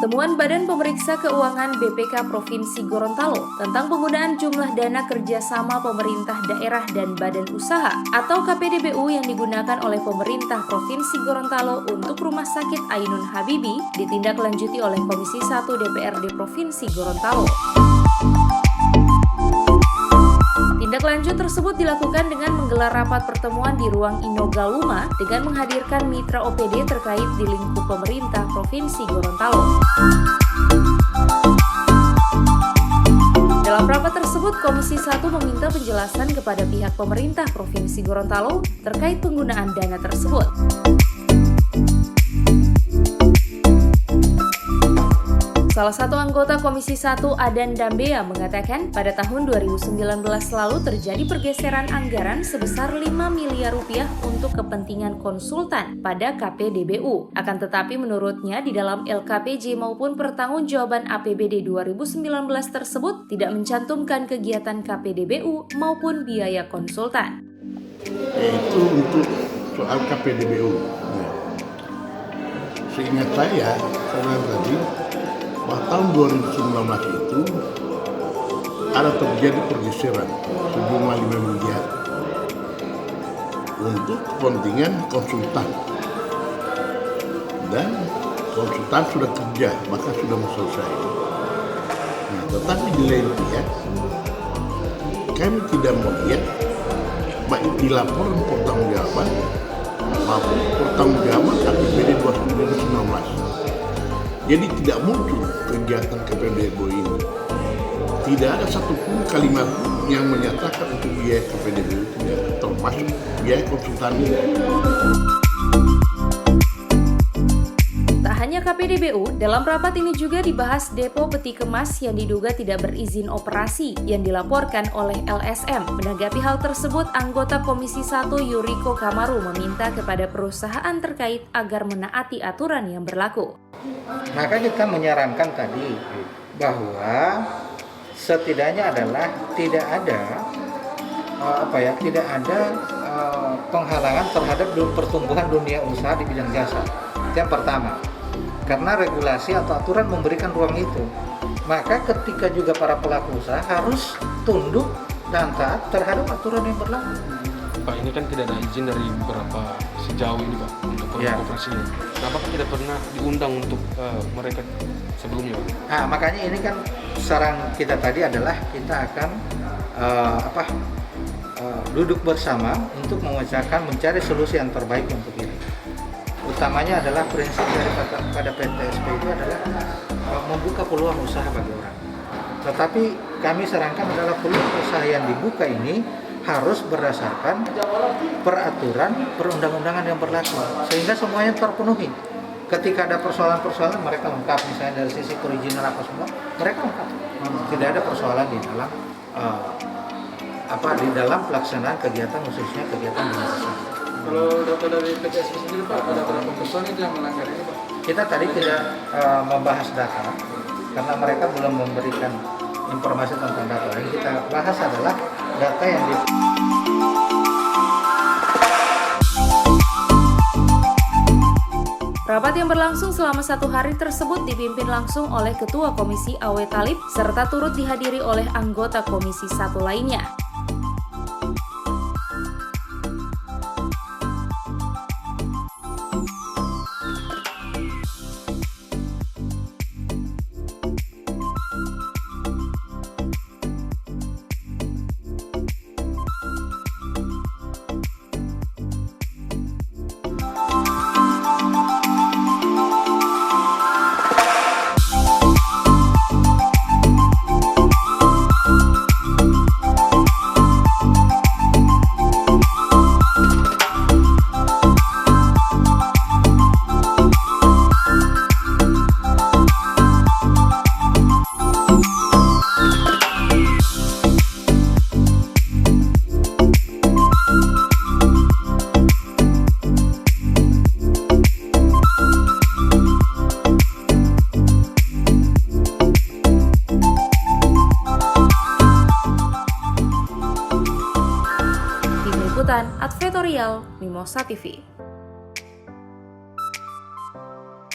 Temuan Badan Pemeriksa Keuangan BPK Provinsi Gorontalo tentang penggunaan jumlah dana kerjasama pemerintah daerah dan badan usaha atau KPDBU yang digunakan oleh pemerintah Provinsi Gorontalo untuk Rumah Sakit Ainun Habibie ditindaklanjuti oleh Komisi 1 DPRD Provinsi Gorontalo. Tindak lanjut tersebut dilakukan dengan menggelar rapat pertemuan di ruang Inogaluma dengan menghadirkan mitra OPD terkait di lingkup pemerintah Provinsi Gorontalo. Dalam rapat tersebut, Komisi 1 meminta penjelasan kepada pihak pemerintah Provinsi Gorontalo terkait penggunaan dana tersebut. Salah satu anggota Komisi 1 Adan Dambea mengatakan pada tahun 2019 lalu terjadi pergeseran anggaran sebesar 5 miliar rupiah untuk kepentingan konsultan pada KPDBU. Akan tetapi menurutnya di dalam LKPJ maupun pertanggungjawaban APBD 2019 tersebut tidak mencantumkan kegiatan KPDBU maupun biaya konsultan. Itu untuk soal KPDBU. Seingat saya tadi bahwa tahun 2019 itu ada terjadi pergeseran sejumlah 5 miliar untuk kepentingan konsultan, dan konsultan sudah kerja, bahkan sudah mau selesai. Nah, tetapi di lain pihak kami tidak melihat baik di laporan pertanggungjawaban maupun pertanggungjawaban APBD 2019. Jadi tidak muncul kegiatan KPDBU ini. Tidak ada satupun kalimat yang menyatakan untuk biaya KPDBU tidak termasuk biaya konsultan ini. Tak hanya KPDBU, dalam rapat ini juga dibahas depo peti kemas yang diduga tidak berizin operasi yang dilaporkan oleh LSM. Menanggapi hal tersebut, anggota Komisi 1 Yuriko Kamaru meminta kepada perusahaan terkait agar menaati aturan yang berlaku. Maka kita menyarankan tadi bahwa setidaknya adalah tidak ada penghalangan terhadap pertumbuhan dunia usaha di bidang jasa. Itu yang pertama. Karena regulasi atau aturan memberikan ruang itu. Maka ketika juga para pelaku usaha harus tunduk dan taat terhadap aturan yang berlaku. Pak, ini kan tidak ada izin dari sejauh ini Pak untuk operasinya. Kenapa kan tidak pernah diundang untuk mereka sebelumnya? Nah, makanya ini kan saran kita tadi adalah kita akan duduk bersama untuk memecahkan, mencari solusi yang terbaik untuk ini. Utamanya adalah prinsip daripada PTSP itu adalah membuka peluang usaha bagi orang. Tetapi kami sarankan adalah peluang usaha yang dibuka ini harus berdasarkan peraturan perundang-undangan yang berlaku sehingga semuanya terpenuhi. Ketika ada persoalan-persoalan mereka lengkap, misalnya dari sisi perizinan apa semua mereka lengkap. Tidak ada persoalan di dalam pelaksanaan kegiatan, khususnya kegiatan bisnis. Kalau data dari PTSP sendiri Pak, ada berapa persen itu yang melanggar ini Pak? Kita tadi tidak membahas data karena mereka belum memberikan informasi tentang data. Yang kita bahas adalah data yang Rapat yang berlangsung selama 1 hari tersebut dipimpin langsung oleh Ketua Komisi Awe Talib serta turut dihadiri oleh anggota Komisi 1 lainnya. Liputan Advertorial Mimosa TV.